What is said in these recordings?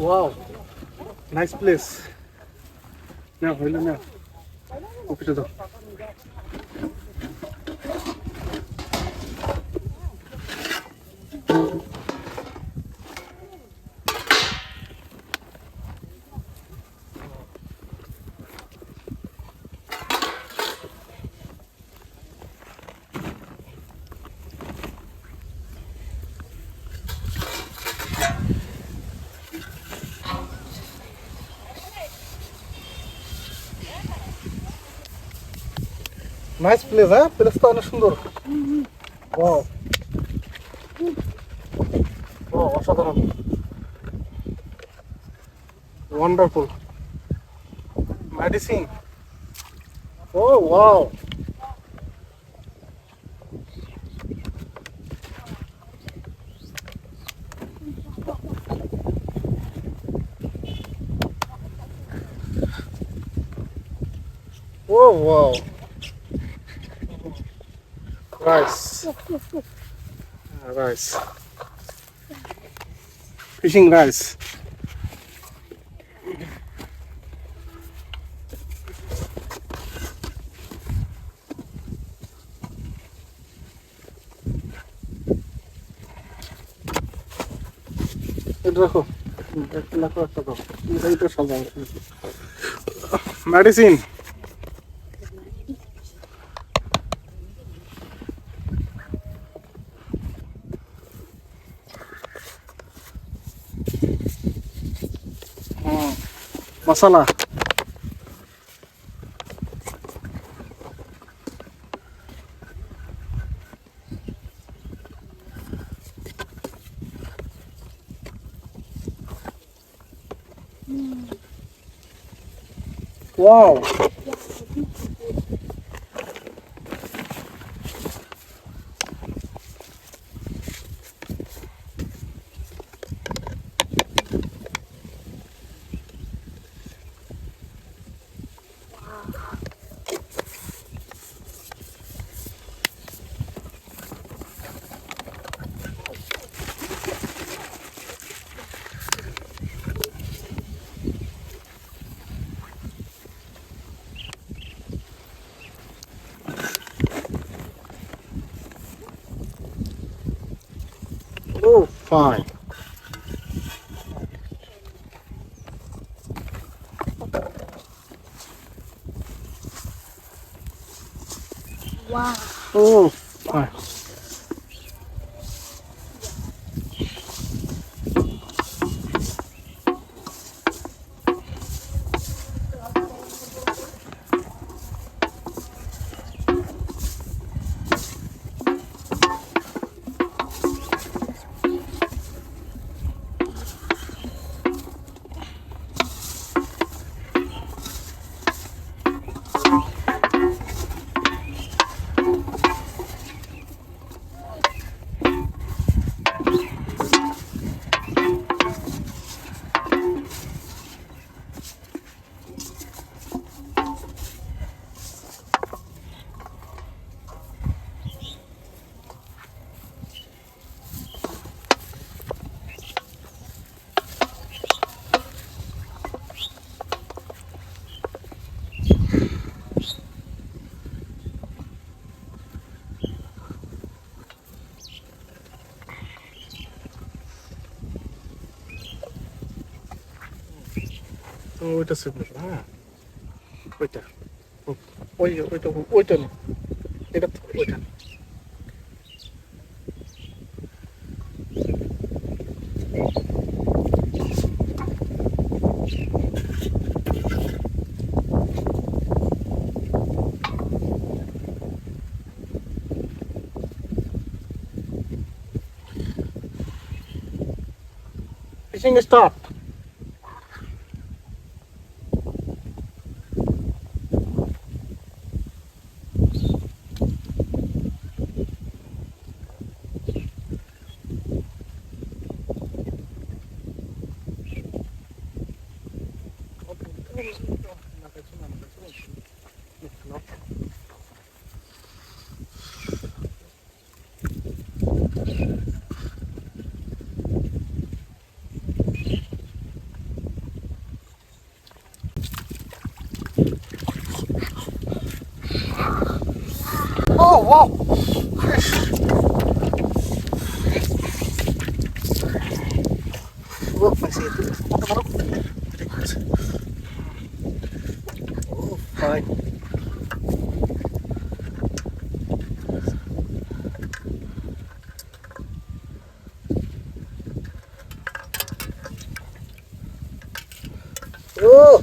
Wow, nice place. Now, hold on now. Okay, to the. Nice place, huh? Place তো অনেক সুন্দর। Wow. Oh, অসাধারণ। Wonderful. Medicine. Oh, wow. Oh, wow. Rice. Rice. Fishing rice. এটা রাখো। একটা রাখো, একটা দাও। এটাই তো সব মেডিসিন। মশলা। Wow. Oh, fine. Wow. Oh, fine. তো ওইটা সেভ করো, হ্যাঁ ওইটা ওইটা না, এটা ওইটা। Fishing stop. wow. Oh, masih itu. Taruh. Oh, fine. Oh.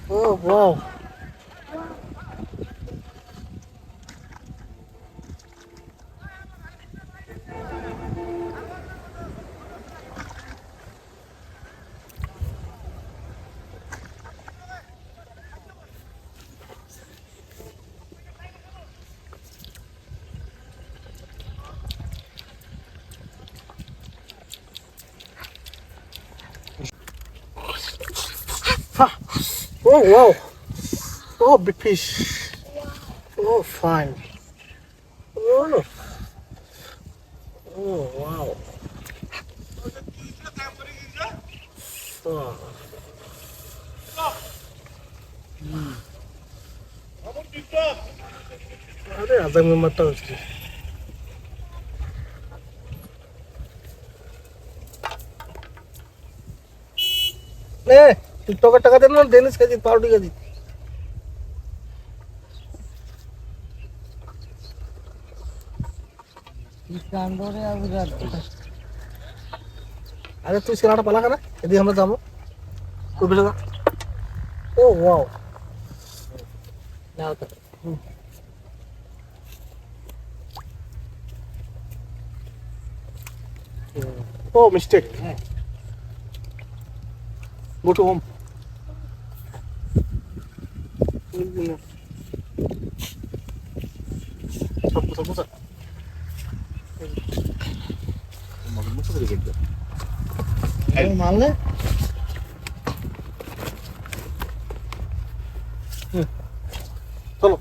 Oh, wow. Ah. Oh, wow. Oh, big fish. Oh, fine. Oh. Oh, wow. Oh. अरे आधा में मत उसकी ने टिकटॉक टका देना डेनिस का दी पाउडी का दी कांदोरे अवगार अरे तू इसके लाड़ा पला करा यदि हम जामो कोई भी लगा ओ वाओ लाओ तो Oh, mistake. Go to home. Pusa. माल ले चलो